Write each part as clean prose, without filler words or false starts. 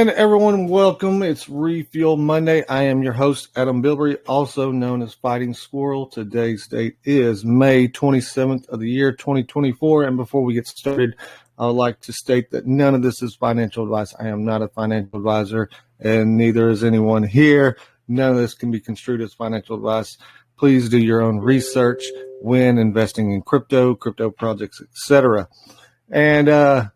And everyone, welcome. It's Refuel Monday. I am your host, Adam Bilbrey, also known as Fighting Squirrel. Today's date is May 27th of the year 2024. And before we get started, I would like to state that none of this is financial advice. I am not a financial advisor, and neither is anyone here. None of this can be construed as financial advice. Please do your own research when investing in crypto projects, etc. And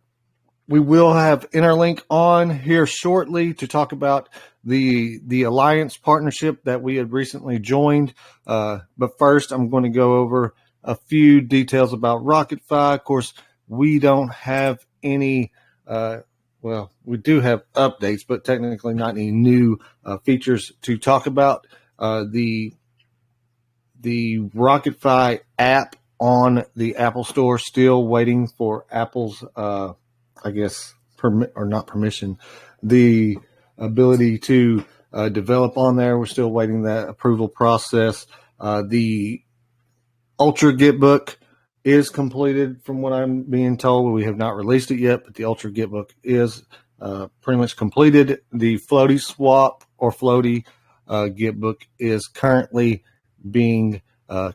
we will have Interlink on here shortly to talk about the alliance partnership that we had recently joined. But first, I'm going to go over a few details about RocketFi. Of course, we don't have any, we do have updates, but technically not any new features to talk about. The RocketFi app on the Apple Store, still waiting for Apple's the ability to develop on there. We're still waiting that approval process. The Ultra Gitbook is completed from what I'm being told. We have not released it yet, but the Ultra Gitbook is pretty much completed. The Floaty Swap or Floaty Gitbook is currently being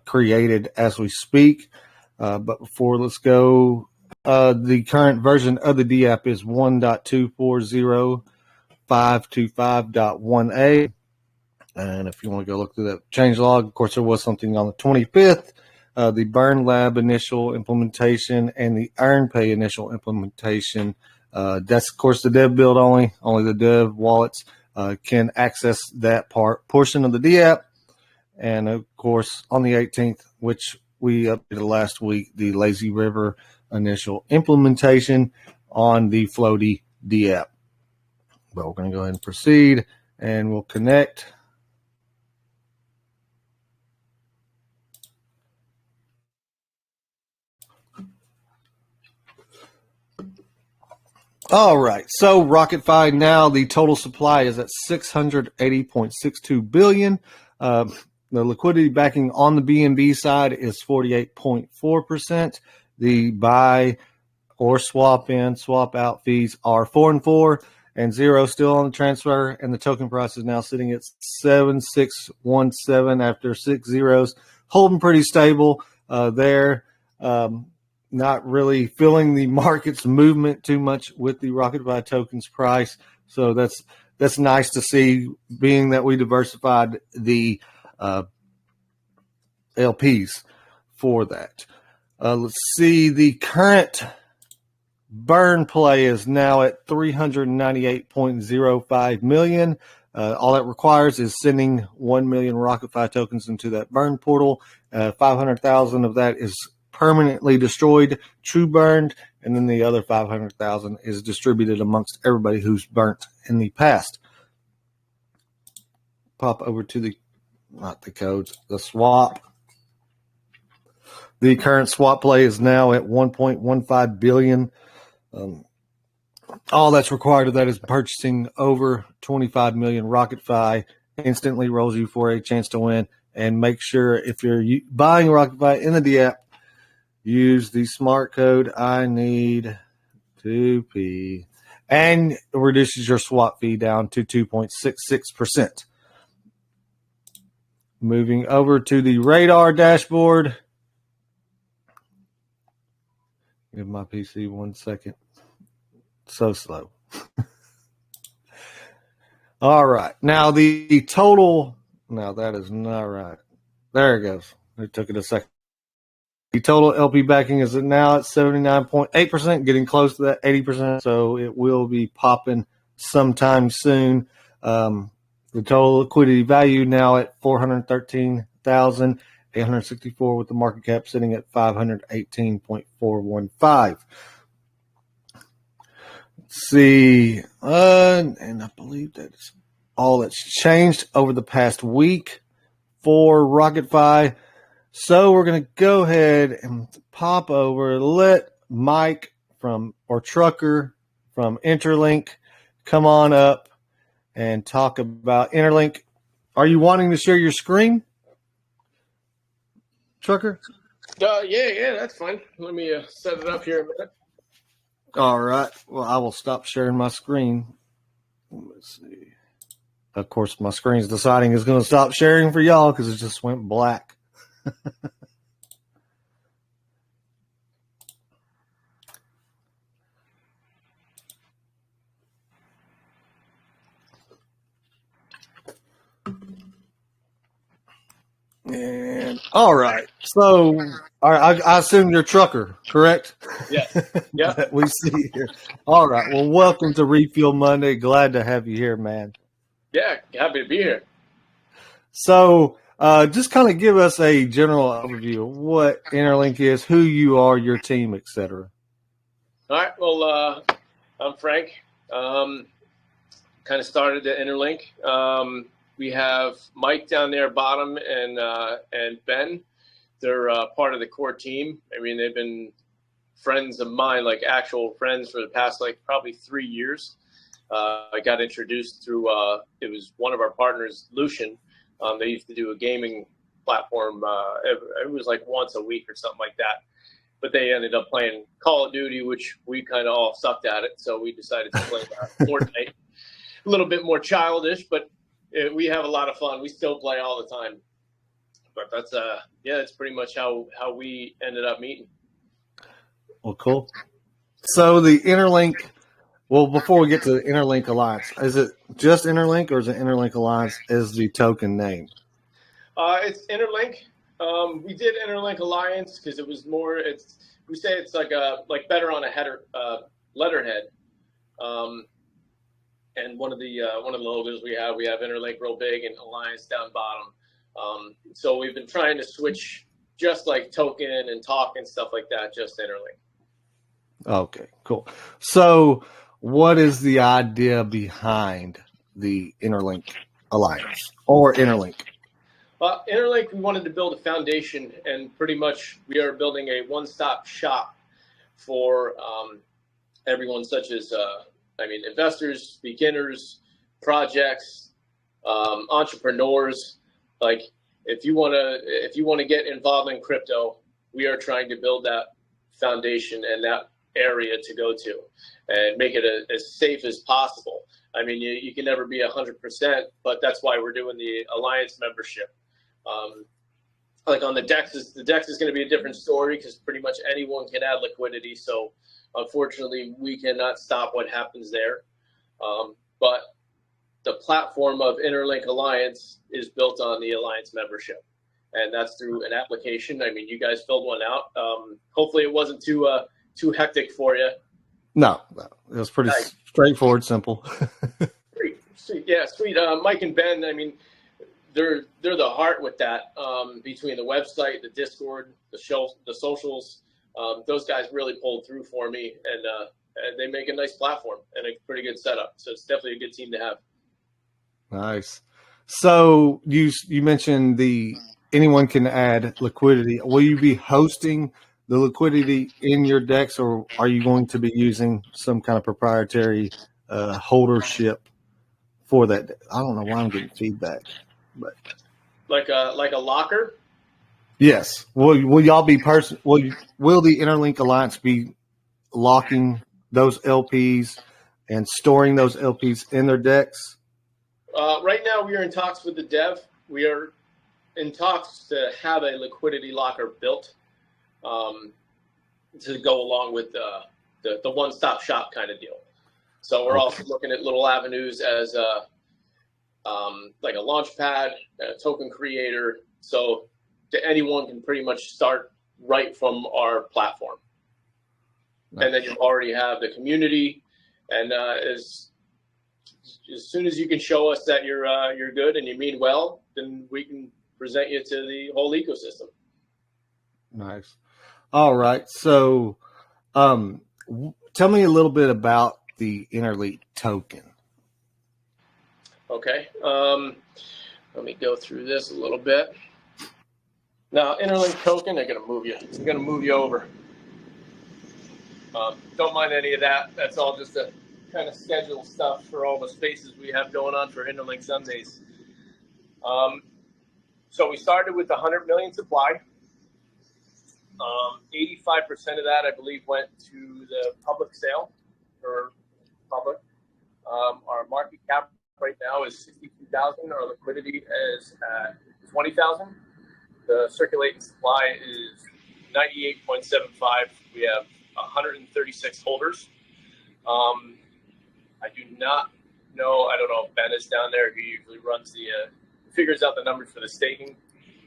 created as we speak. But before, let's go. The current version of the D app is 1.240.525.1a. And if you want to go look through that changelog, of course, there was something on the 25th, the Burn Lab initial implementation and the EarnPay initial implementation. That's, of course, the dev build only. Only the dev wallets can access that portion of the D app. And, of course, on the 18th, which we updated last week, the Lazy River initial implementation on the Floaty D app. But we're going to go ahead and proceed, and we'll connect. All right, so RocketFi now, the total supply is at 680.62 billion. The liquidity backing on the BNB side is 48.4%. The buy or swap in, swap out fees are 4 and 4 and 0 still on the transfer. And the token price is now sitting at 7617 after 6 zeros, holding pretty stable there. Not really feeling the market's movement too much with the RocketFi tokens price. So that's nice to see, being that we diversified the LPs for that. Let's see, the current burn play is now at 398.05 million. All that requires is sending 1 million RocketFi tokens into that burn portal. 500,000 of that is permanently destroyed, true burned, and then the other 500,000 is distributed amongst everybody who's burnt in the past. Pop over to the swap. The current swap play is now at 1.15 billion. All that's required of that is purchasing over 25 million RocketFi. Instantly rolls you for a chance to win. And make sure, if you're buying RocketFi in the D app, use the smart code I need 2P, and it reduces your swap fee down to 2.66%. Moving over to the radar dashboard. Give my PC 1 second. So slow. All right. Now the total. Now that is not right. There it goes. It took it a second. The total LP backing is now at 79.8%, getting close to that 80%. So it will be popping sometime soon. The total liquidity value now at 413,864, with the market cap sitting at 518.415. Let's see, and I believe that's all that's changed over the past week for RocketFi. So we're going to go ahead and pop over, let Mike Trucker from Interlink come on up and talk about Interlink. Are you wanting to share your screen, Trucker? Yeah, that's fine. Let me set it up here a minute. All right. Well, I will stop sharing my screen Let's see. Of course, my screen's deciding it's going to stop sharing for y'all because it just went black. And all right. So, all right, I assume you're a trucker, correct? Yeah. Yeah. That we see here. All right. Well, welcome to Refuel Monday. Glad to have you here, man. Yeah. Happy to be here. So, just kind of give us a general overview of what Interlink is, who you are, your team, etc. All right. Well, I'm Frank. Kind of started at Interlink. We have Mike down there bottom and Ben. They're part of the core team. I mean, they've been friends of mine, like actual friends, for the past probably 3 years. I got introduced through it was one of our partners, Lucian. They used to do a gaming platform. It was like once a week or something like that. But they ended up playing Call of Duty, which we kind of all sucked at it. So we decided to play Fortnite. A little bit more childish, but we have a lot of fun. We still play all the time. But that's pretty much how we ended up meeting. Well, cool. So the Interlink, well, before we get to the Interlink Alliance, is it just Interlink or is it Interlink Alliance as the token name? It's Interlink. We did Interlink Alliance because it was more. We say it's like better on a header letterhead. And one of the logos we have Interlink real big and Alliance down bottom. So we've been trying to switch just like token and talk and stuff like that, just Interlink. Okay, cool. So what is the idea behind the Interlink Alliance or Interlink? Interlink, we wanted to build a foundation, and pretty much we are building a one-stop shop for everyone, such as investors, beginners, projects, entrepreneurs. Like if you want to get involved in crypto, we are trying to build that foundation and that area to go to and make it as safe as possible. I mean, you can never be 100%, but that's why we're doing the Alliance membership. Like on the DEX is going to be a different story because pretty much anyone can add liquidity. So unfortunately, we cannot stop what happens there. But the platform of Interlink Alliance is built on the Alliance membership, and that's through an application. I mean, you guys filled one out. Hopefully, it wasn't too hectic for you. No, it was pretty straightforward, simple. Sweet. Yeah, sweet. Mike and Ben, I mean, they're the heart with that. Between the website, the Discord, the socials, those guys really pulled through for me, and they make a nice platform and a pretty good setup. So it's definitely a good team to have. Nice. So you mentioned anyone can add liquidity. Will you be hosting the liquidity in your DEX, or are you going to be using some kind of proprietary holdership for that? I don't know why I'm getting feedback, but like a locker. Yes. Will y'all be will the Interlink Alliance be locking those LPs and storing those LPs in their DEX? Right now, we are in talks with the dev. We are in talks to have a liquidity locker built to go along with the one-stop shop kind of deal. So we're also looking at little avenues as like a launch pad, a token creator, so anyone can pretty much start right from our platform. Nice. And then you already have the community, and as soon as you can show us that you're good and you mean well, then we can present you to the whole ecosystem. Nice. All right. So tell me a little bit about the Interlink token. Okay. Let me go through this a little bit. Now, Interlink token, they're going to move you. They're going to move you over. Don't mind any of that. That's all just a kind of schedule stuff for all the spaces we have going on for Interlink Sundays. So we started with 100 million supply. 85% of that, I believe, went to the public sale for public. Our market cap now is 62,000. Our liquidity is at 20,000. The circulating supply is 98.75. We have 136 holders. I do not know. I don't know if Ben is down there. He usually runs figures out the numbers for the staking.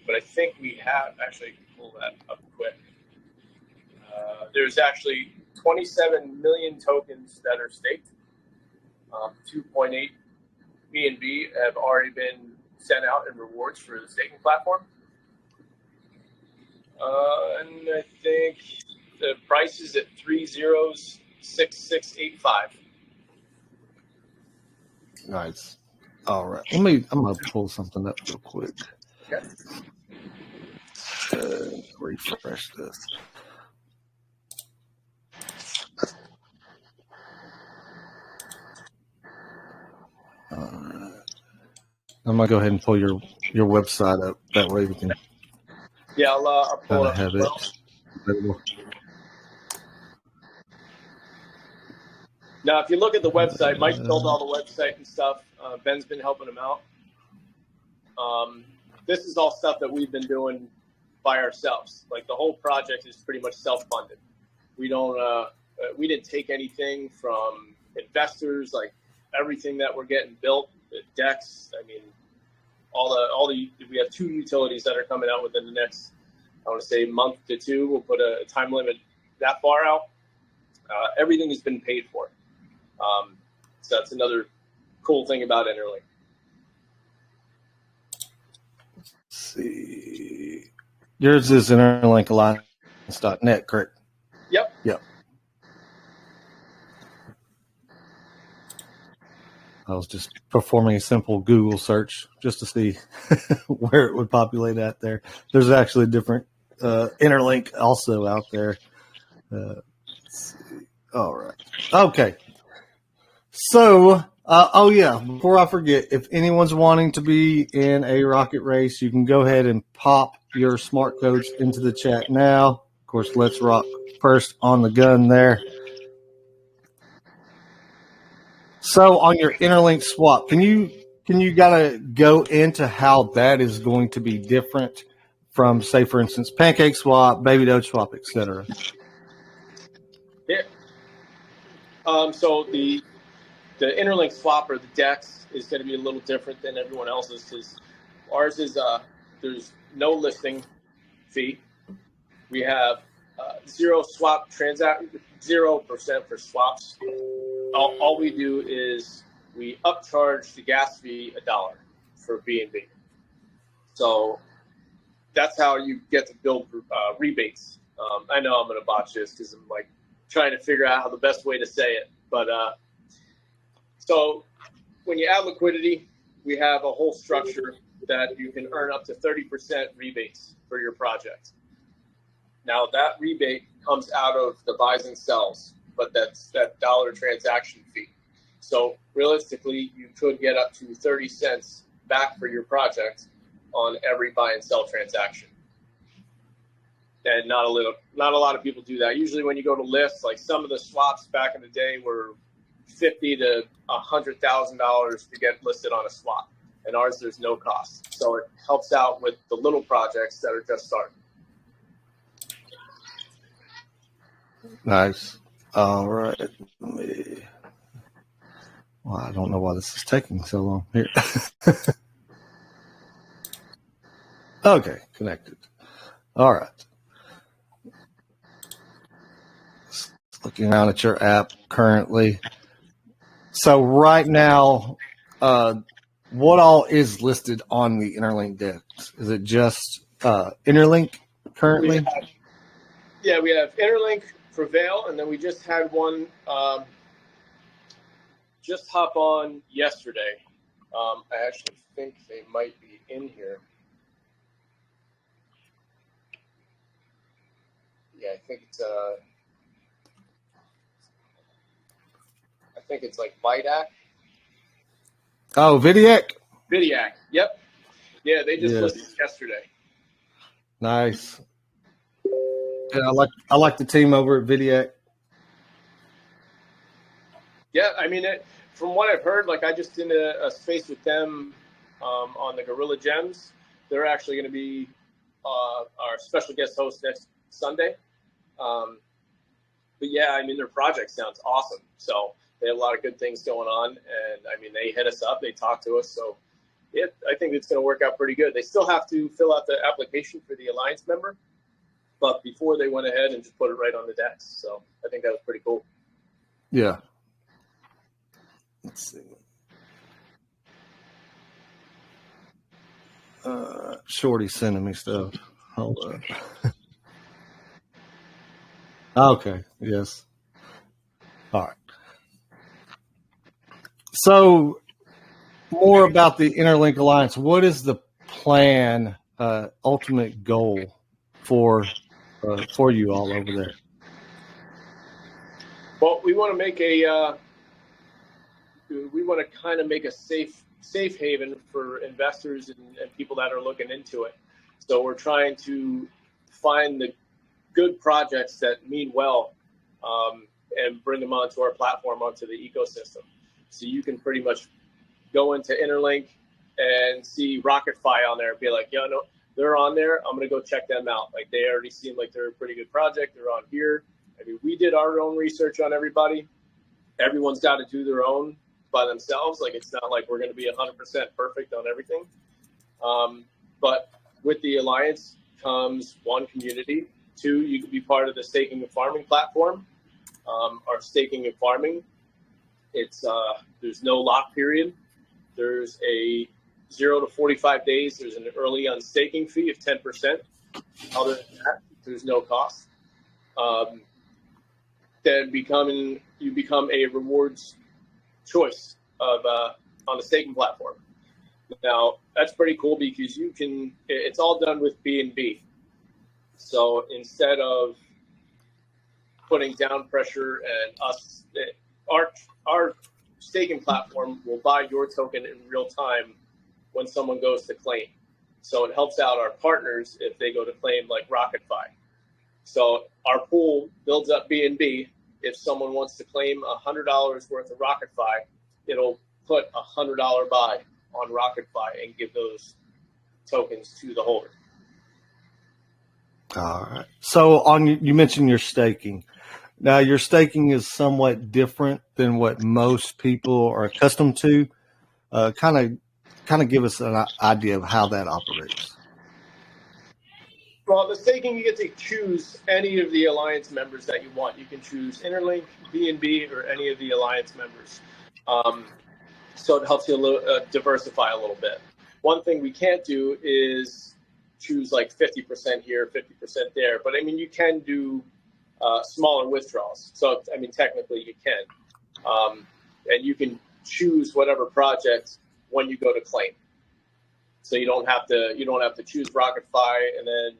But I think we have actually pull that up quick. There's actually 27 million tokens that are staked. 2.8 BNB have already been sent out in rewards for the staking platform. And I think the price is at 306685. Nice. All right. I'm gonna pull something up real quick. Okay. Refresh this. All right. I'm gonna go ahead and pull your website up. That way we can. Yeah, I'll pull it up. Have it available. Now, if you look at the website, Mike built all the website and stuff. Ben's been helping him out. This is all stuff that we've been doing by ourselves. Like the whole project is pretty much self-funded. We didn't take anything from investors. Like everything that we're getting built, the decks. I mean, we have 2 utilities that are coming out within the next, I want to say, month to 2. We'll put a time limit that far out. Everything has been paid for. So that's another cool thing about Interlink. Let's see. Yours is interlinkalliance.net, correct? Yep. I was just performing a simple Google search just to see where it would populate at there. There's actually a different Interlink also out there. Let's see. All right. Okay. So, before I forget, if anyone's wanting to be in a rocket race, you can go ahead and pop your smart codes into the chat now. Of course, Let's Rock first on the gun there. So on your Interlink swap, can you gotta go into how that is going to be different from, say, for instance, Pancake Swap, Baby Doge Swap, etc.? Yeah. So the Interlink swap or the DEX is going to be a little different than everyone else's because ours is there's no listing fee. We have 0% for swaps. All we do is we upcharge the gas fee $1 for BNB. So that's how you get to build rebates. I know I'm going to botch this because I'm like trying to figure out how the best way to say it. But so when you add liquidity, we have a whole structure that you can earn up to 30% rebates for your project. Now that rebate comes out of the buys and sells, but that's that dollar transaction fee. So realistically, you could get up to 30 cents back for your project on every buy and sell transaction. And not a lot of people do that. Usually when you go to list, like some of the swaps back in the day were $50,000 to $100,000 to get listed on a swap. And ours, there's no cost. So it helps out with the little projects that are just starting. Nice. All right. Well, I don't know why this is taking so long here. Okay, connected. All right. Looking around at your app currently. So right now, what all is listed on the Interlink DEX? Is it just Interlink currently? We have Interlink, Prevail, and then we just had one just hop on yesterday. I actually think they might be in here. Yeah, I think it's like Vidac. Oh, Vidiac. Yep. Yeah, they just listed yesterday. Nice. Yeah, I like the team over at Vidiac. Yeah, I mean, from what I've heard, like I just did a space with them on the Gorilla Gems. They're actually going to be our special guest host next Sunday. But yeah, I mean, their project sounds awesome. So they have a lot of good things going on. And I mean, they hit us up, they talked to us. So yeah, I think it's going to work out pretty good. They still have to fill out the application for the Alliance member. But before they went ahead and just put it right on the decks. So I think that was pretty cool. Yeah. Let's see. Shorty sending me stuff. Hold up. Okay. Yes. All right. So more about the Interlink Alliance. What is the plan, ultimate goal for you all over there? Well, we want to make kind of make a safe haven for investors and people that are looking into it. So we're trying to find the good projects that mean well and bring them onto our platform, onto the ecosystem. So you can pretty much go into Interlink and see RocketFi on there and be like, yeah, no, they're on there. I'm going to go check them out. Like they already seem like they're a pretty good project. They're on here. I mean, we did our own research on everybody. Everyone's got to do their own by themselves. Like it's not like we're going to be 100% perfect on everything. But with the Alliance comes one, community. Two, you can be part of the staking and farming platform. Our staking and farming, it's there's no lock period. There's a 0 to 45 days. There's an early unstaking fee of 10%. Other than that, there's no cost. Then you become a rewards choice of on the staking platform. Now that's pretty cool because it's all done with BNB. So instead of putting down pressure and our staking platform will buy your token in real time when someone goes to claim. So it helps out our partners if they go to claim like RocketFi. So our pool builds up BNB. If someone wants to claim $100 worth of RocketFi, it'll put $100 buy on RocketFi and give those tokens to the holder. All right. So you mentioned your staking. Now your staking is somewhat different than what most people are accustomed to. Kind of give us an idea of how that operates. Well, the staking, you get to choose any of the Alliance members that you want. You can choose Interlink, BNB, or any of the Alliance members. So it helps you diversify a little bit. One thing we can't do is choose like 50% here, 50% there. But I mean, you can do smaller withdrawals. So I mean, technically you can, and you can choose whatever project when you go to claim. So you don't have to choose RocketFi and then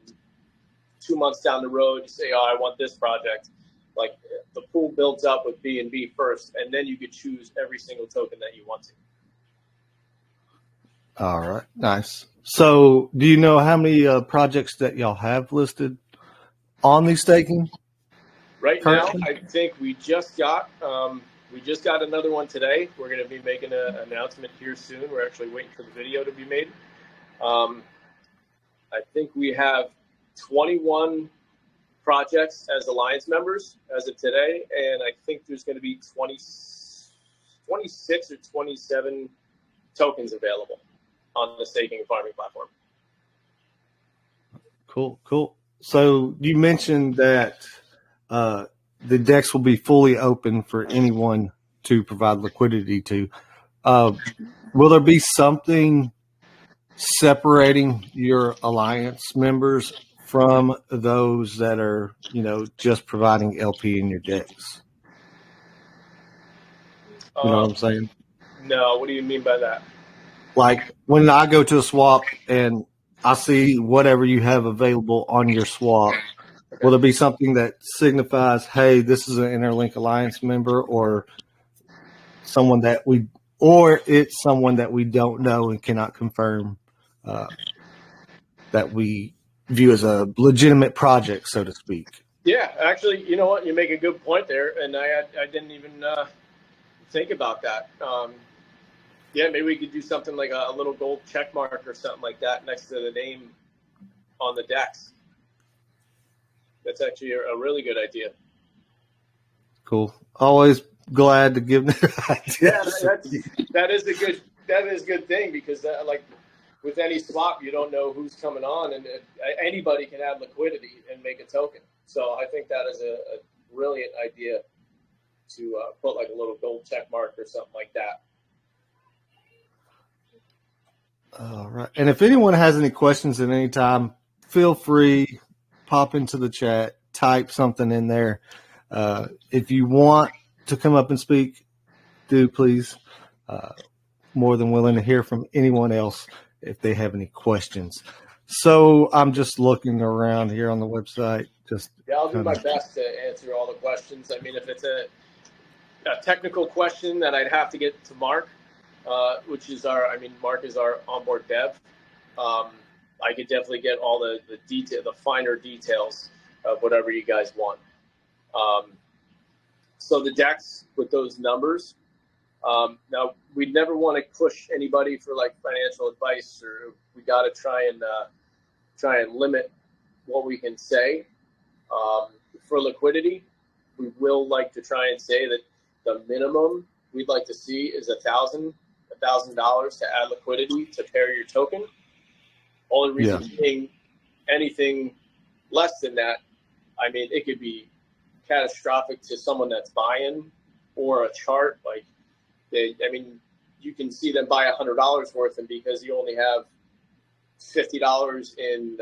2 months down the road you say, oh, I want this project. Like the pool builds up with BNB first, and then you could choose every single token that you want to. All right, nice. So do you know how many projects that y'all have listed on the staking? Right currently? Now, I think we just got another one today. We're going to be making an announcement here soon. We're actually waiting for the video to be made. I think we have 21 projects as Alliance members as of today, and I think there's going to be 26 or 27 tokens available on the staking and farming platform. Cool. So you mentioned that the DEX will be fully open for anyone to provide liquidity to. Will there be something separating your Alliance members from those that are, just providing LP in your DEX? You know what I'm saying? No, what do you mean by that? Like when I go to a swap and I see whatever you have available on your swap, okay, will there be something that signifies, hey, this is an Interlink Alliance member, or it's someone that we don't know and cannot confirm that we view as a legitimate project, so to speak? Yeah, actually, you know what? You make a good point there, and I didn't even think about that. Yeah, maybe we could do something like a little gold check mark or something like that next to the name on the DEX. That's actually a really good idea. Cool. Always glad to give ideas. Yeah, that is a good thing, because like with any swap, you don't know who's coming on, and anybody can add liquidity and make a token. So I think that is a brilliant idea to put like a little gold check mark or something like that. All right. And if anyone has any questions at any time, feel free, pop into the chat, type something in there. If you want to come up and speak, do please. More than willing to hear from anyone else if they have any questions. So I'm just looking around here on the website. I'll do my best to answer all the questions. I mean, if it's a technical question that I'd have to get to Mark, which is Mark is our onboard dev. I could definitely get all the finer details of whatever you guys want. So the DEX with those numbers. Now, we'd never want to push anybody for like financial advice, or we got to try and limit what we can say. For liquidity, we will like to try and say that the minimum we'd like to see is $1,000 to add liquidity to pair your token. Only reason being, anything less than that, I mean, it could be catastrophic to someone that's buying, or a chart. Like, you can see them buy $100 worth, and because you only have $50 in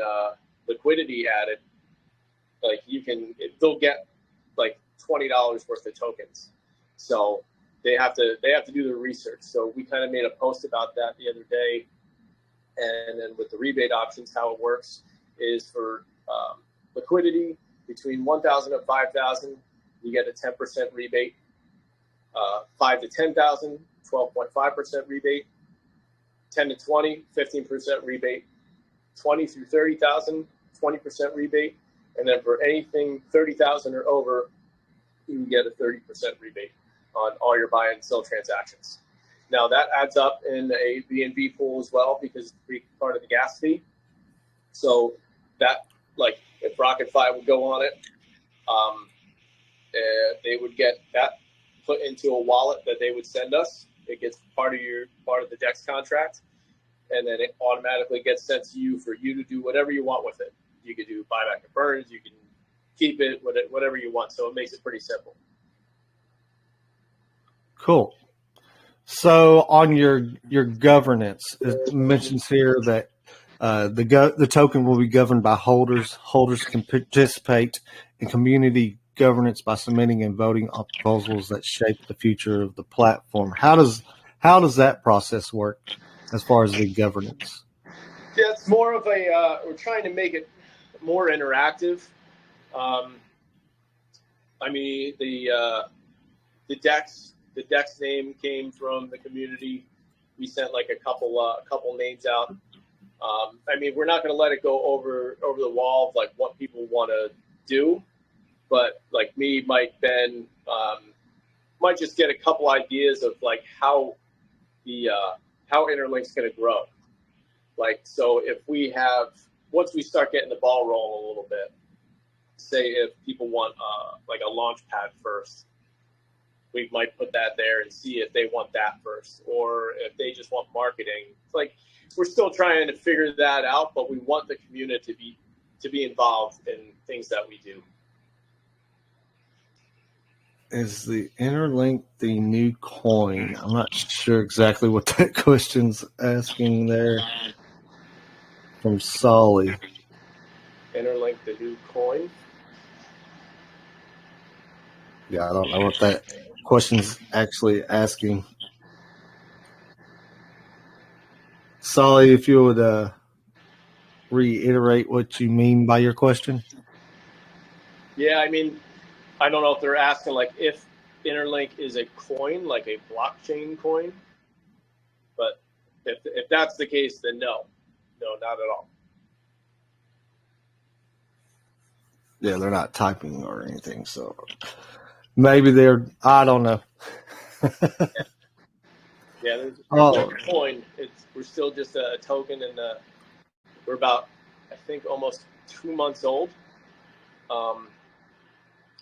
liquidity added, like they'll get like $20 worth of tokens. So they have to do their research. So we kind of made a post about that the other day. And then with the rebate options, how it works is for liquidity between 1,000 and 5,000, you get a 10% rebate. 5 to 10,000, 12.5% rebate. 10 to 20, 15% rebate. 20 through 30,000, 20% rebate. And then for anything 30,000 or over, you can get a 30% rebate on all your buy and sell transactions. Now that adds up in a BNB pool as well, because it's part of the gas fee. So that, like, if RocketFi would go on it, they would get that put into a wallet that they would send us. It gets part of the DEX contract, and then it automatically gets sent to you for you to do whatever you want with it. You could do buyback and burns, you can keep it, whatever you want. So it makes it pretty simple. Cool. So on your governance, it mentions here that the token will be governed by holders. Holders can participate in community governance by submitting and voting on proposals that shape the future of the platform. How does that process work as far as the governance? Yeah, it's more of we're trying to make it more interactive. The DEX name came from the community. We sent like a couple names out. We're not going to let it go over the wall of like what people want to do, but like me, Mike, Ben, might just get a couple ideas of like how Interlink's going to grow. Like, so if once we start getting the ball rolling a little bit, say if people want like a launch pad first, we might put that there and see if they want that first, or if they just want marketing. Like, we're still trying to figure that out, but we want the community to be involved in things that we do. Is the Interlink the new coin? I'm not sure exactly what that question's asking there. From Solly. Interlink the new coin? Yeah, I don't know what that question's actually asking. Solly, if you would reiterate what you mean by your question. Yeah, I don't know if they're asking like if Interlink is a coin, like a blockchain coin. But if that's the case, then no, not at all. Yeah, they're not typing or anything, so maybe I don't know. Yeah, there's Oh, no coin. We're still just a token, and we're about, I think, almost 2 months old.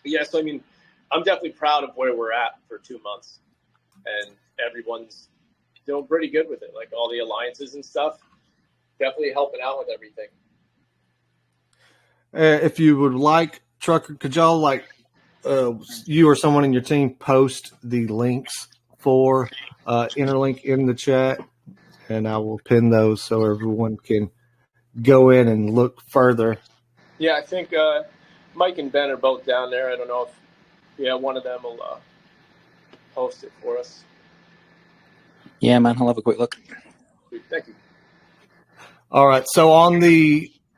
Yeah, so I mean, I'm definitely proud of where we're at for 2 months, and everyone's doing pretty good with it. Like all the alliances and stuff, definitely helping out with everything. if you would like, Trucker, could y'all you or someone in your team post the links for Interlink in the chat, and I will pin those so everyone can go in and look further. Yeah, I think Mike and Ben are both down there. I don't know if one of them will post it for us. Yeah, man, I'll have a quick look. Thank you. All right. So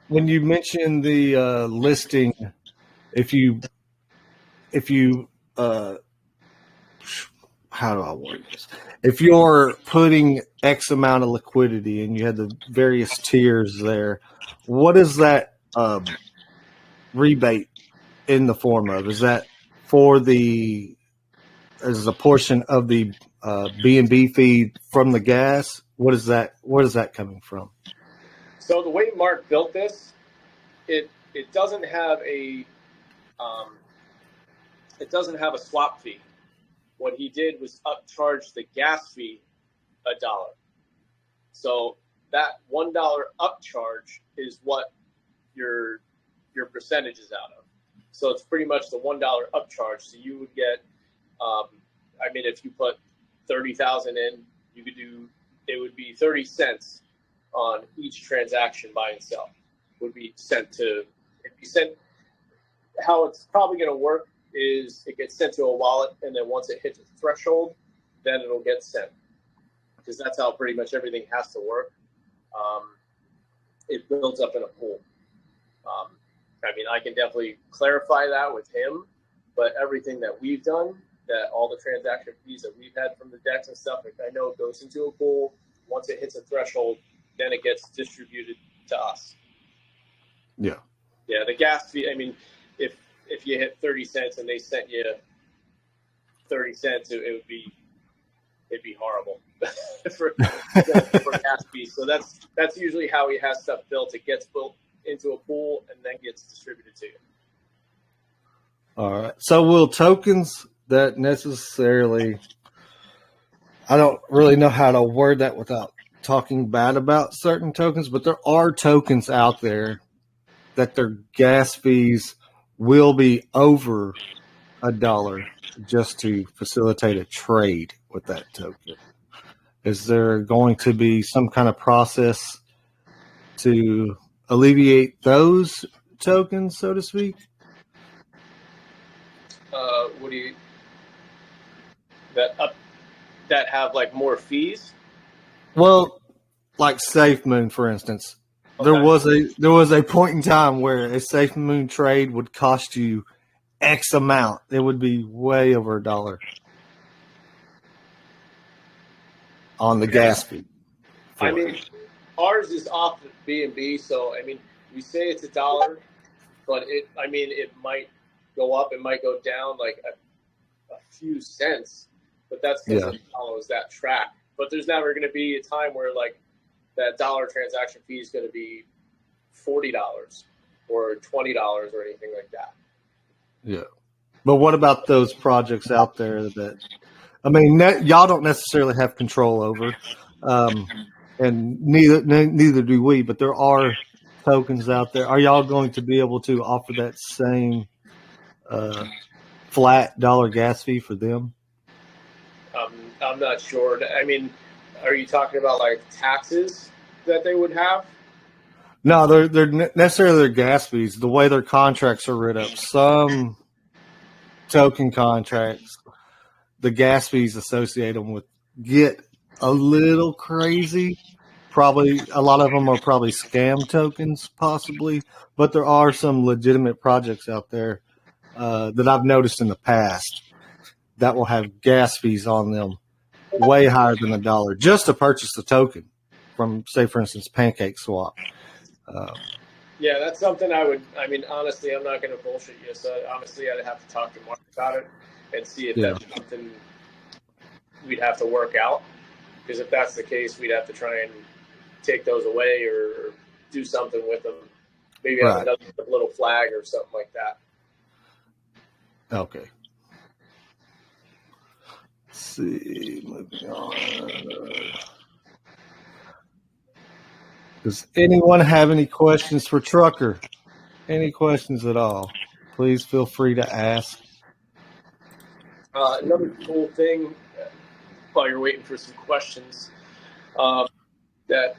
when you mention the listing, if you how do I word this? If you're putting X amount of liquidity and you had the various tiers there, what is that rebate in the form of? Is that as a portion of the B&B fee from the gas? What is that coming from? So the way Mark built this, it doesn't have a swap fee. What he did was upcharge the gas fee $1. So that $1 upcharge is what your percentage is out of. So it's pretty much the $1 upcharge. So you would get, if you put 30,000 in, it would be 30 cents on each transaction buy and sell. Would be sent. How it's probably going to work is it gets sent to a wallet, and then once it hits a threshold, then it'll get sent, because that's how pretty much everything has to work. It builds up in a pool. I can definitely clarify that with him, but everything that we've done, that all the transaction fees that we've had from the decks and stuff, I know it goes into a pool. Once it hits a threshold, then it gets distributed to us. Yeah. Yeah, the gas fee, if you hit 30 cents and they sent you 30 cents, it'd be horrible for gas fees. So that's usually how he has stuff built. It gets built into a pool and then gets distributed to you. All right. So will tokens that necessarily, I don't really know how to word that without talking bad about certain tokens, but there are tokens out there that their gas fees will be over $1 just to facilitate a trade with that token. Is there going to be some kind of process to alleviate those tokens, so to speak? That have like more fees? Well, like SafeMoon, for instance. Okay. There was a point in time where a SafeMoon trade would cost you X amount. It would be way over $1 on the gas fee. Ours is off the B&B, so we say it's $1, but it might go up, it might go down like a few cents, but that's because it follows that track. But there's never going to be a time where like that dollar transaction fee is going to be $40 or $20 or anything like that. Yeah. But what about those projects out there that, y'all don't necessarily have control over, and neither do we, but there are tokens out there. Are y'all going to be able to offer that same flat dollar gas fee for them? I'm not sure. Are you talking about like taxes that they would have? No, they're necessarily their gas fees. The way their contracts are written up, some token contracts, the gas fees associated with get a little crazy. Probably a lot of them are probably scam tokens, possibly, but there are some legitimate projects out there that I've noticed in the past that will have gas fees on them way higher than $1 just to purchase the token from, say, for instance, Pancake Swap. Yeah, that's something honestly, I'm not going to bullshit you. So honestly, I'd have to talk to Mark about it and see if that's something we'd have to work out, because if that's the case, we'd have to try and take those away or do something with them. Maybe have another little flag or something like that. Okay. Let's see. Moving on. Does anyone have any questions for Trucker? Any questions at all? Please feel free to ask. Another cool thing, while you're waiting for some questions, that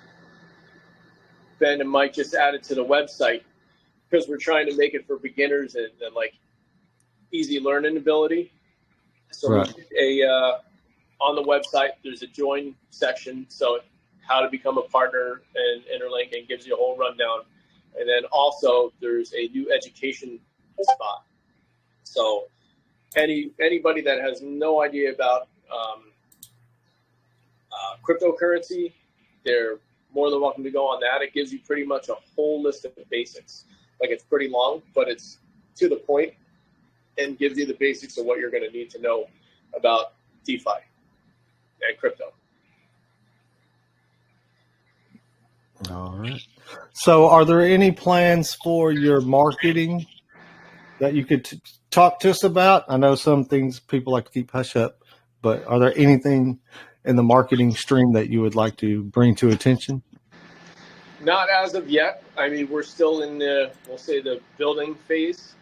Ben and Mike just added to the website, because we're trying to make it for beginners and like easy learning ability. So on the website, there's a join section. So how to become a partner in Interlink, and gives you a whole rundown. And then also there's a new education spot. So anybody that has no idea about cryptocurrency, they're more than welcome to go on that. It gives you pretty much a whole list of basics. Like, it's pretty long, but it's to the point and gives you the basics of what you're going to need to know about DeFi and crypto. All right. So are there any plans for your marketing that you could talk to us about? I know some things people like to keep hush up, but are there anything in the marketing stream that you would like to bring to attention? Not as of yet. I mean, we're still in the building phase,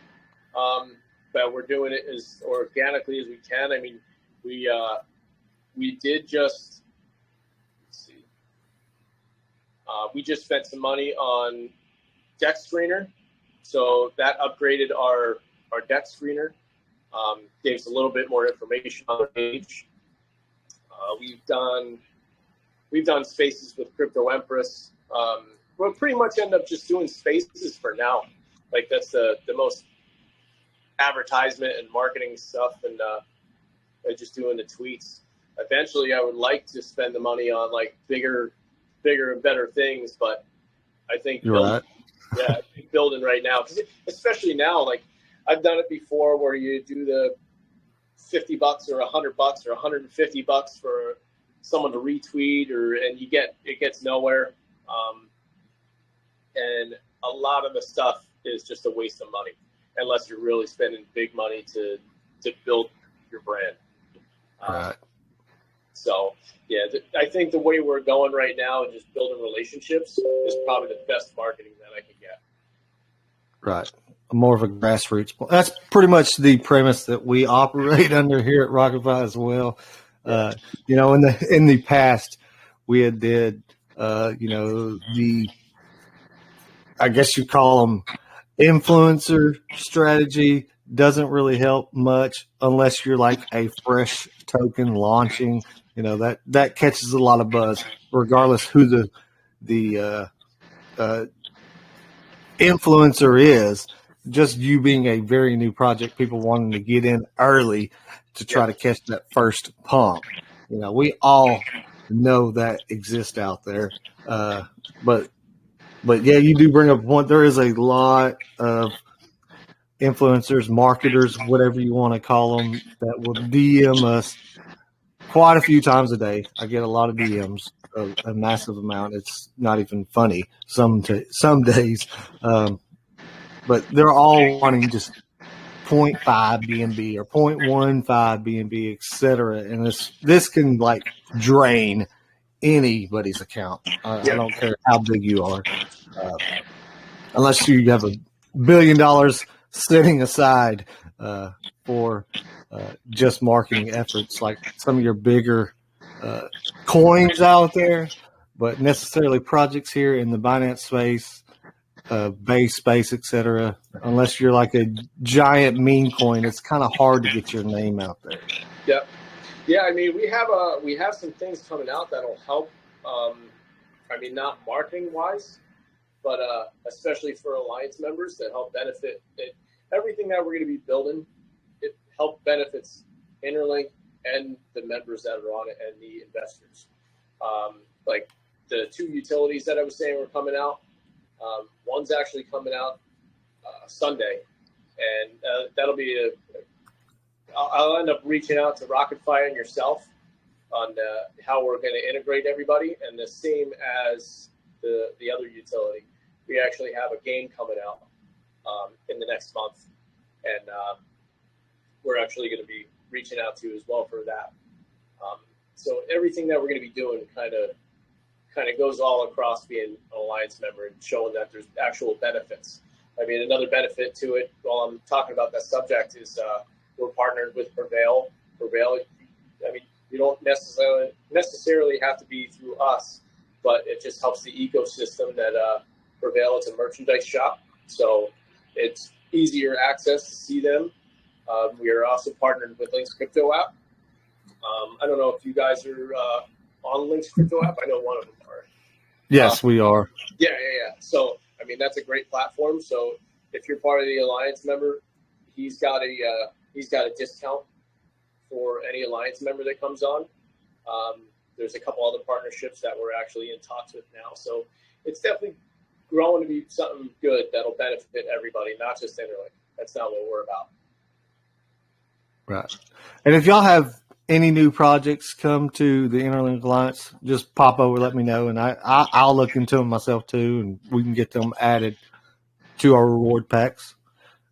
but we're doing it as organically as we can. I mean, we did just, let's see, we just spent some money on deck screener, so that upgraded our deck screener, gave us a little bit more information on the page. We've done spaces with Crypto Empress. We'll pretty much end up just doing spaces for now. Like, that's the most advertisement and marketing stuff, and just doing the tweets. Eventually, I would like to spend the money on like bigger and better things, but I think building right now, especially now, like, I've done it before where you do the $50 or $100 or $150 for someone to retweet, and it gets nowhere. And a lot of the stuff is just a waste of money unless you're really spending big money to build your brand. Right. So yeah, I think the way we're going right now and just building relationships is probably the best marketing that I can get. Right. More of a grassroots. That's pretty much the premise that we operate under here at RocketFi as well. In the past, we had did, I guess you call them influencer strategy. Doesn't really help much unless you're like a fresh token launching. That catches a lot of buzz, regardless who the influencer is. Just you being a very new project, people wanting to get in early to try to catch that first pump. We all know that exists out there. But yeah, you do bring up a point. There is a lot of influencers, marketers, whatever you want to call them, that will DM us quite a few times a day. I get a lot of DMs, a massive amount. It's not even funny some days. But they're all wanting just 0.5 BNB or 0.15 BNB, et cetera. And this can like drain anybody's account. I don't care how big you are. Unless you have $1 billion sitting aside for just marketing efforts, like some of your bigger coins out there, but necessarily projects here in the Binance space, base space, etc. Unless you're like a giant meme coin, it's kind of hard to get your name out there. Yeah. I mean, we have some things coming out that'll help. I mean, not marketing wise, but especially for Alliance members that help benefit it. Everything that we're going to be building, it help benefits Interlink and the members that are on it and the investors. Like the 2 utilities that I was saying were coming out. One's actually coming out Sunday, and that'll be I'll end up reaching out to RocketFi and yourself how we're going to integrate everybody, and the same as the other utility. We actually have a game coming out in the next month, and we're actually going to be reaching out to you as well for that. So everything that we're going to be doing kind of goes all across being an Alliance member and showing that there's actual benefits. I mean, another benefit to it, while I'm talking about that subject, is we're partnered with Refuel. Refuel, I mean, you don't necessarily have to be through us, but it just helps the ecosystem that Refuel is a merchandise shop. So it's easier access to see them. We are also partnered with Link's Crypto app. I don't know if you guys are on Link's Crypto app. I know one of them are. Yes, we are. Yeah. So, I mean, that's a great platform. So if you're part of the Alliance member, he's got a discount for any Alliance member that comes on. There's a couple other partnerships that we're actually in talks with now. So it's definitely growing to be something good that'll benefit everybody, not just Interlink. That's not what we're about. Right. And if y'all have any new projects come to the Interlink Alliance, just pop over, let me know, and I'll look into them myself too, and we can get them added to our reward packs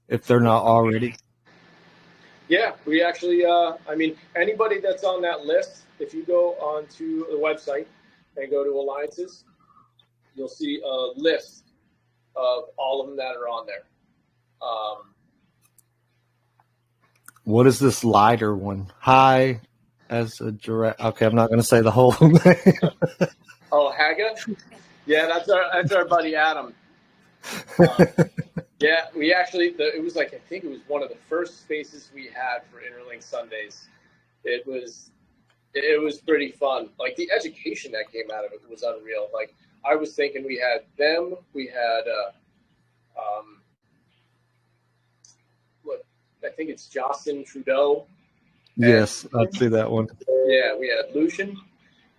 if they're not already. Yeah, we actually, I mean, anybody that's on that list, if you go onto the website and go to Alliances, you'll see a list of all of them that are on there. What is this lighter one? High as a giraffe. Okay, I'm not going to say the whole name. Oh, Haga? Yeah, that's our buddy Adam. Yeah, we actually, it was like, I think it was one of the first spaces we had for Interlink Sundays. It was pretty fun. Like, the education that came out of it was unreal. Like, I was thinking we had them, we had, I think it's Justin Trudeau. Yes, I see that one. Yeah, we had Lucian,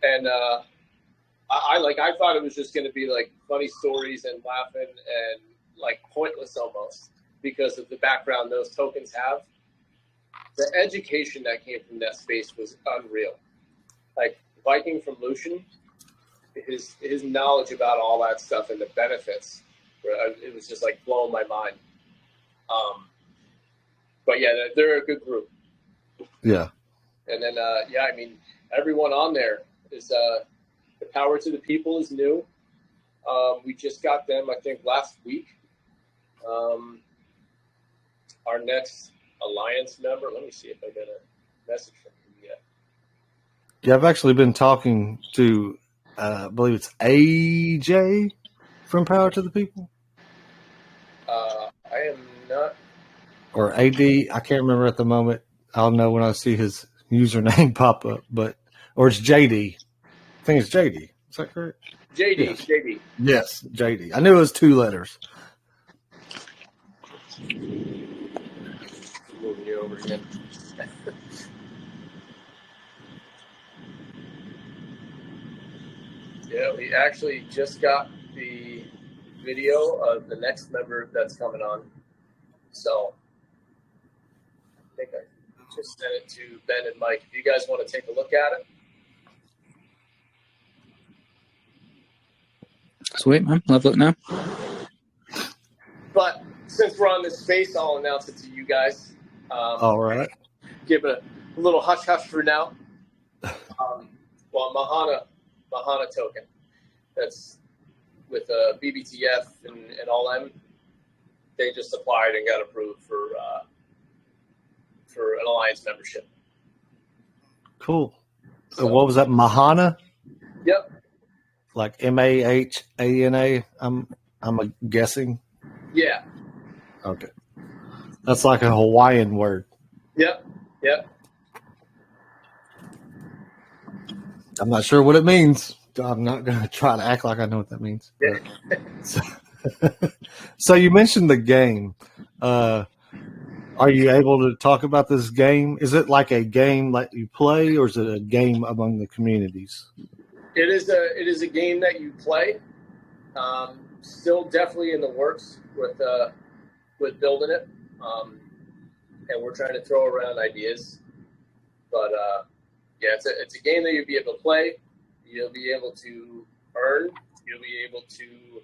and I thought it was just going to be like funny stories and laughing and like pointless almost because of the background those tokens have. The education that came from that space was unreal. Like Viking from Lucian, his knowledge about all that stuff and the benefits, it was just like blowing my mind. But yeah, they're a good group. Yeah. And then, I mean, everyone on there is the Power to the People is new. We just got them, I think, last week. Our next Alliance member, let me see if I got a message from him yet. Yeah, I've actually been talking to, I believe it's AJ from Power to the People. I am not. Or AD, I can't remember at the moment. I'll know when I see his username pop up, or it's JD. I think it's JD. Is that correct? JD. Yes. JD. Yes, JD. I knew it was 2 letters. Moving you over again. Yeah, we actually just got the video of the next member that's coming on. So I think I just sent it to Ben and Mike. If you guys want to take a look at it. Sweet, man. I'll have a look now. But since we're on this space, I'll announce it to you guys. All right. Give it a little hush-hush for now. Mahana token. That's with BBTF and all them. They just applied and got approved for an Alliance membership. Cool. So, what was that? Mahana? Yep. Like Mahana? I'm guessing. Yeah. Okay. That's like a Hawaiian word. Yep. I'm not sure what it means. I'm not going to try to act like I know what that means. Yeah. So you mentioned the game. Are you able to talk about this game? Is it like a game that you play, or is it a game among the communities? It is a game that you play. Still definitely in the works with building it, and we're trying to throw around ideas. But it's a game that you'll be able to play. You'll be able to earn. You'll be able to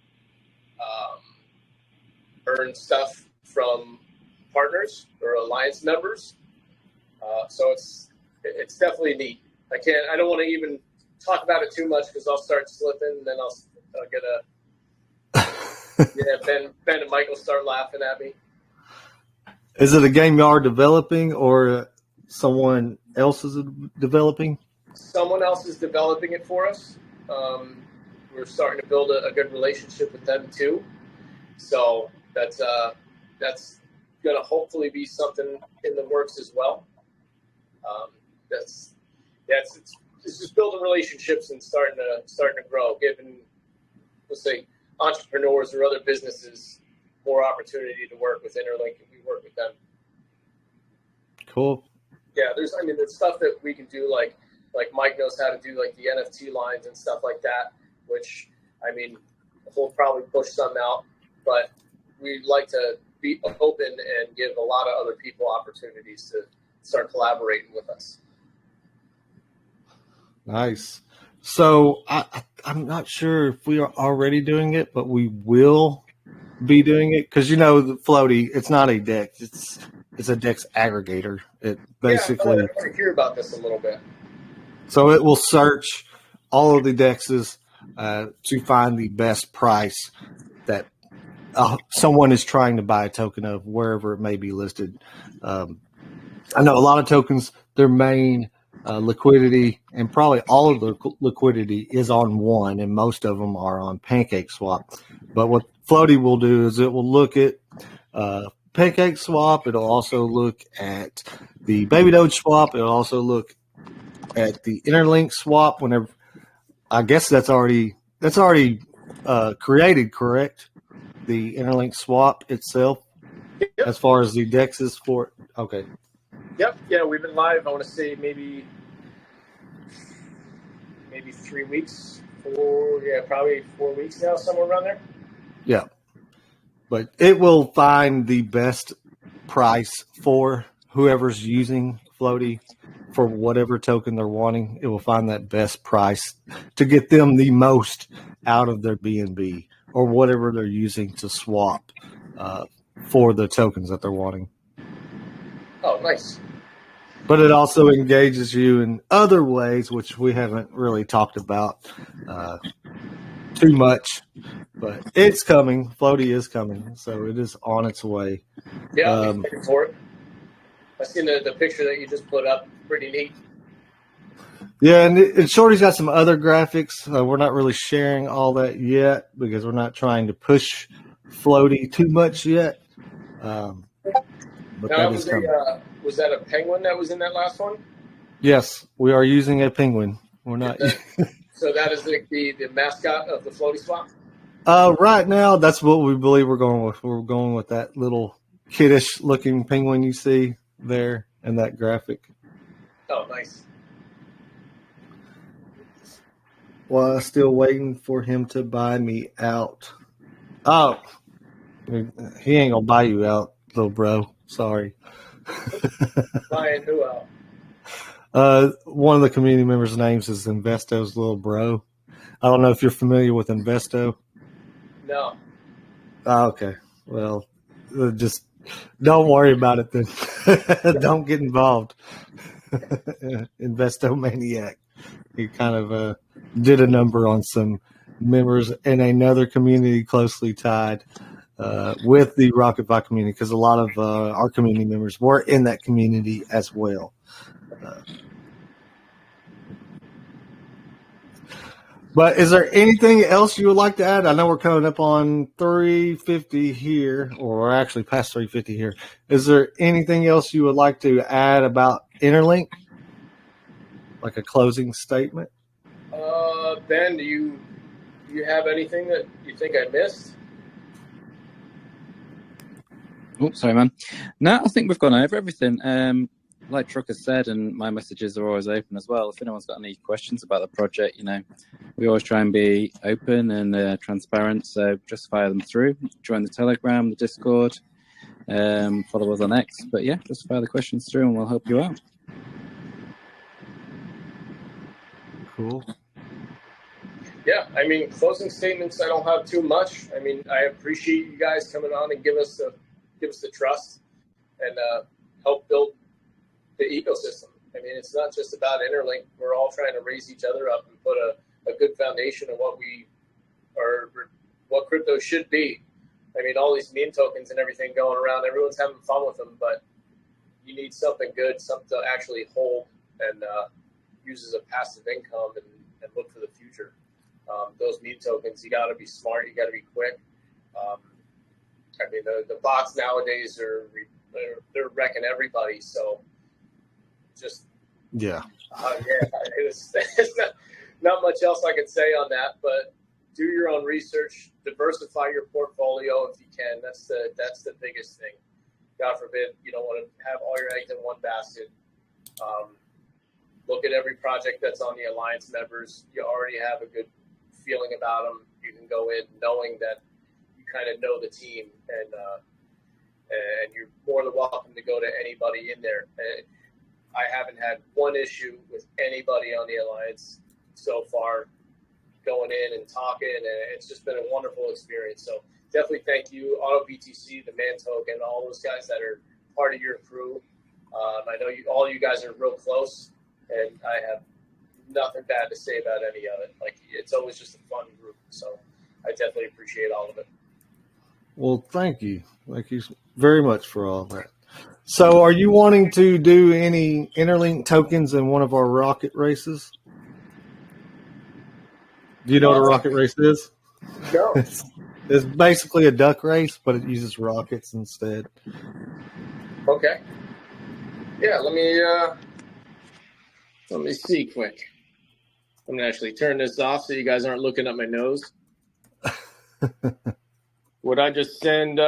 earn stuff from partners or alliance members. So it's definitely neat. I don't want to even talk about it too much because I'll start slipping, and then I'll get Ben and Michael start laughing at me. Is it a game you are developing or someone else is developing? Someone else is developing it for us. We're starting to build a good relationship with them too. So that's going to hopefully be something in the works as well. It's just building relationships and starting to grow, giving, let's say, entrepreneurs or other businesses more opportunity to work with Interlink, and we work with them. Cool. Yeah, there's stuff that we can do, like Mike knows how to do, like the NFT lines and stuff like that, which, we'll probably push some out, but we'd like to be open and give a lot of other people opportunities to start collaborating with us. Nice. So I'm not sure if we are already doing it, but we will be doing it because the Floaty, it's not a DEX, it's a DEX aggregator. It basically I hear about this a little bit. So it will search all of the DEXs to find the best price that someone is trying to buy a token of wherever it may be listed. I know a lot of tokens, their main liquidity and probably all of the liquidity is on one, and most of them are on PancakeSwap. But what Floaty will do is it will look at PancakeSwap. It'll also look at the Baby Doge swap. It'll also look at the Interlink swap. Whenever, I guess that's already created, correct? The Interlink swap itself, yep. As far as the DEXs for it. Okay. Yep. Yeah, we've been live. I want to say maybe 3 weeks, probably 4 weeks now, somewhere around there. Yeah, but it will find the best price for whoever's using Floaty for whatever token they're wanting. It will find that best price to get them the most out of their BNB or whatever they're using to swap for the tokens that they're wanting. Oh, nice. But it also engages you in other ways, which we haven't really talked about too much. But it's coming. Floaty is coming, so it is on its way. Yeah, I'm looking for it. I've seen the picture that you just put up. Pretty neat. Yeah, and Shorty's got some other graphics. We're not really sharing all that yet because we're not trying to push Floaty too much yet. But that is coming. Was that a penguin that was in that last one? Yes, we are using a penguin. We're not. So that is the mascot of the Floaty swap? Right now, that's what we believe we're going with. We're going with that little kiddish-looking penguin you see there in that graphic. Oh, nice. Well, I'm still waiting for him to buy me out. Oh, he ain't gonna buy you out, little bro. Sorry. Buying who out? One of the community members' names is Investo's little bro. I don't know if you're familiar with Investo. No. Oh, okay. Well, just don't worry about it then. Don't get involved. Investo maniac. He kind of did a number on some members in another community closely tied with the RocketFi community, because a lot of our community members were in that community as well. But is there anything else you would like to add? I know we're coming up on 350 here, or we're actually past 350 here. Is there anything else you would like to add about Interlink? Like a closing statement? Ben, do you have anything that you think I missed? Oh, sorry, man. No, I think we've gone over everything. Like Trucker said, and my messages are always open as well. If anyone's got any questions about the project, we always try and be open and transparent. So just fire them through. Join the Telegram, the Discord, follow us on X. But yeah, just fire the questions through and we'll help you out. Cool. Yeah, I mean, closing statements, I don't have too much. I mean, I appreciate you guys coming on and give us the trust and help build the ecosystem. I mean, it's not just about Interlink. We're all trying to raise each other up and put a good foundation of what crypto should be. I mean, all these meme tokens and everything going around, everyone's having fun with them, but you need something good, something to actually hold and use as a passive income and look for the future. Those meme tokens, you got to be smart, you got to be quick. I mean, the bots nowadays they're wrecking everybody. So just it's not much else I can say on that. But do your own research, diversify your portfolio if you can. That's the biggest thing. God forbid you don't want to have all your eggs in one basket. Look at every project that's on the Alliance members. You already have a good feeling about them. You can go in knowing that you kind of know the team, and you're more than welcome to go to anybody in there. I haven't had one issue with anybody on the Alliance so far, going in and talking, and it's just been a wonderful experience. So definitely thank you, AutoBTC, the Man Token, all those guys that are part of your crew. I know all you guys are real close, and I have nothing bad to say about any of it. Like, it's always just a fun group. So I definitely appreciate all of it. Well, thank you. Thank you very much for all that. So are you wanting to do any Interlink tokens in one of our rocket races? Do you know what a rocket race is? No. It's basically a duck race, but it uses rockets instead. Okay. Yeah, let me see quick. I'm going to actually turn this off so you guys aren't looking at my nose. Would I just send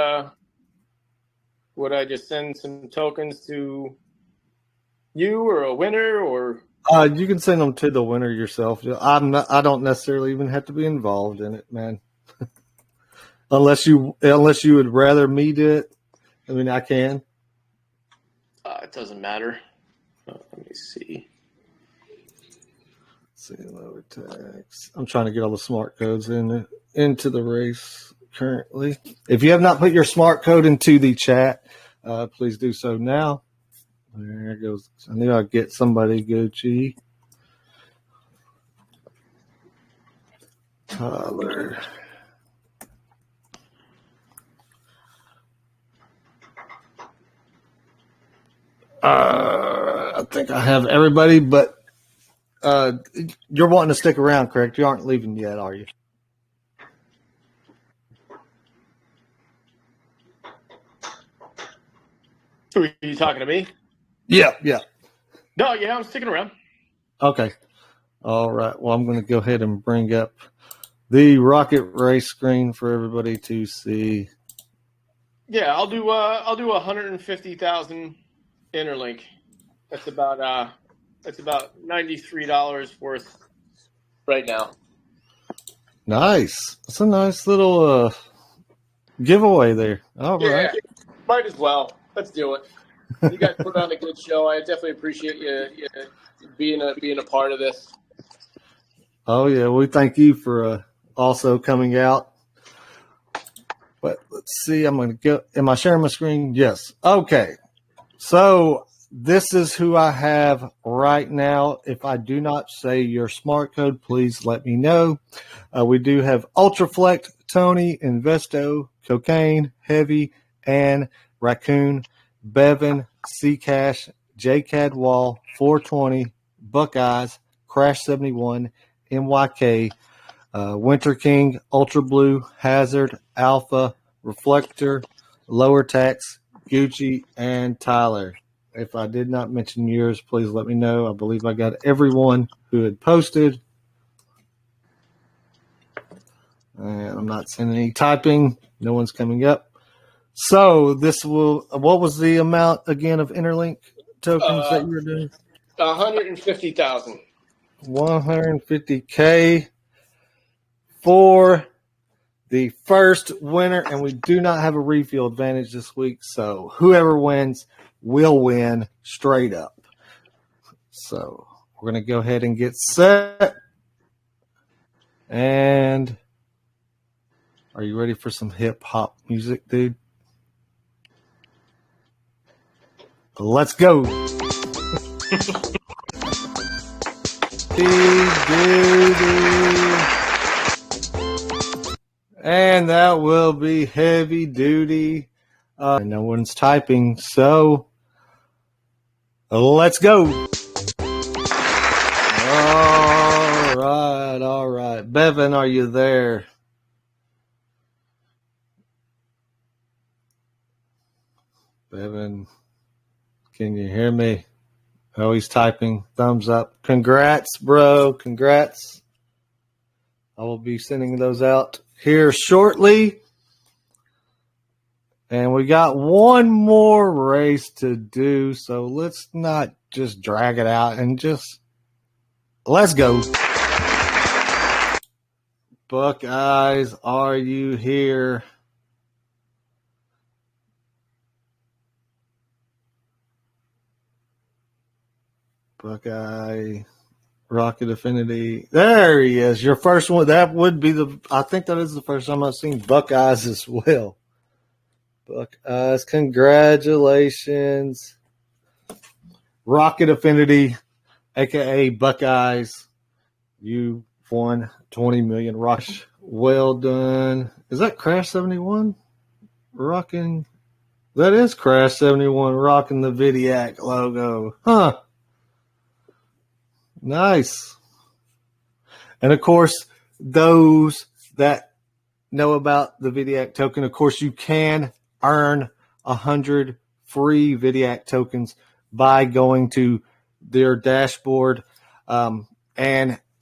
some tokens to you or a winner, or? You can send them to the winner yourself. I don't necessarily even have to be involved in it, man. unless you would rather me do it. I mean, I can. It doesn't matter. Let me see. Lower tax. I'm trying to get all the smart codes into the race currently. If you have not put your smart code into the chat, please do so now. There it goes. I knew I'd get somebody. Gucci. Tyler. I think I have everybody, but you're wanting to stick around, correct? You aren't leaving yet, are you? Are you talking to me? Yeah. No, yeah, I'm sticking around. Okay. All right. Well, I'm going to go ahead and bring up the rocket race screen for everybody to see. Yeah, I'll do 150,000 Interlink. That's about $93 worth right now. Nice. That's a nice little giveaway there. All right. Might as well. Let's do it. You guys put on a good show. I definitely appreciate you being a part of this. Oh yeah, we thank you for also coming out. But let's see. I'm going to go. Am I sharing my screen? Yes. Okay. So this is who I have right now. If I do not say your smart code, please let me know. We do have Ultraflex, Tony, Investo, Cocaine, Heavy, and Raccoon, Bevan, Ccash, JCAD Wall, 420, Buckeyes, Crash 71, MYK, Winter King, Ultra Blue, Hazard, Alpha, Reflector, Lower Tax, Gucci, and Tyler. If I did not mention yours, please let me know. I believe I got everyone who had posted. And I'm not seeing any typing. No one's coming up. So what was the amount again of Interlink tokens that you were doing? 150,000. 150K for the first winner, and we do not have a refill advantage this week, so whoever wins will win straight up. So we're going to go ahead and get set. And are you ready for some hip hop music, dude? Let's go. And that will be heavy duty. No one's typing, so let's go. All right. Bevan, are you there? Bevan, can you hear me? Oh, he's typing. Thumbs up. Congrats, bro. Congrats. I will be sending those out here shortly. And we got one more race to do, so let's not just drag it out and just let's go. Buckeyes, are you here? Buckeye, Rocket Affinity. There he is. Your first one. That would be I think that is the first time I've seen Buckeyes as well. Buckeyes, congratulations. Rocket Affinity, aka Buckeyes. You won 20 million Rush. Well done. Is that Crash 71? Rocking. That is Crash 71 rocking the Vidiac logo. Huh. Nice. And of course, those that know about the Vidiac token, of course, you can earn 100 free Vidiac tokens by going to their dashboard and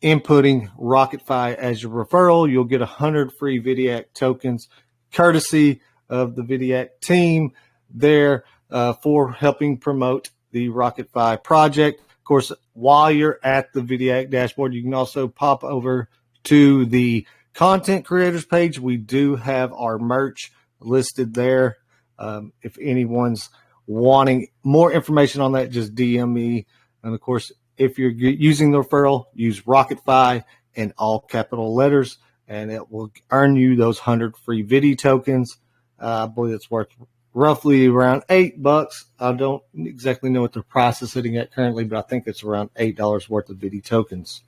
inputting RocketFi as your referral. You'll get 100 free Vidiac tokens courtesy of the Vidiac team there for helping promote the RocketFi project. Of course, while you're at the Vidiac dashboard, you can also pop over to the content creators page. We do have our merch listed there. If anyone's wanting more information on that, just DM me. And of course, if you're using the referral, use RocketFi in all capital letters, and it will earn you those 100 free Vidi tokens. I believe it's worth roughly around $8. I don't exactly know what the price is sitting at currently, but I think it's around $8 worth of Vidi tokens.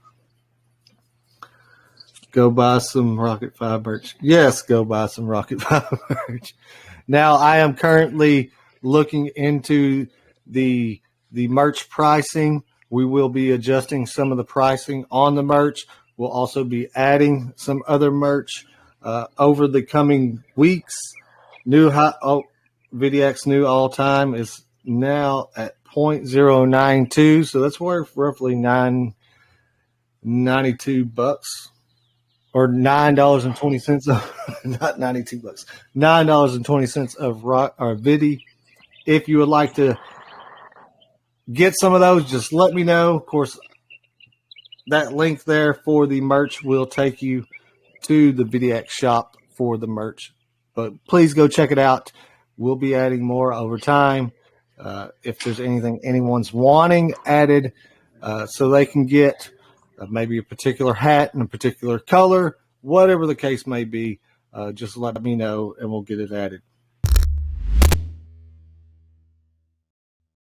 Go buy some RocketFi merch. Yes, go buy some RocketFi merch. Now, I am currently looking into the merch pricing. We will be adjusting some of the pricing on the merch. We'll also be adding some other merch over the coming weeks. Vidiac's new all-time is now at 0.092, so that's worth roughly $9.92 or $9.20 not $92, $9.20 of Vidi. If you would like to get some of those, just let me know. Of course, that link there for the merch will take you to the Vidiac shop for the merch. But please go check it out. We'll be adding more over time. If there's anything anyone's wanting added so they can get maybe a particular hat in a particular color, whatever the case may be, just let me know and we'll get it added.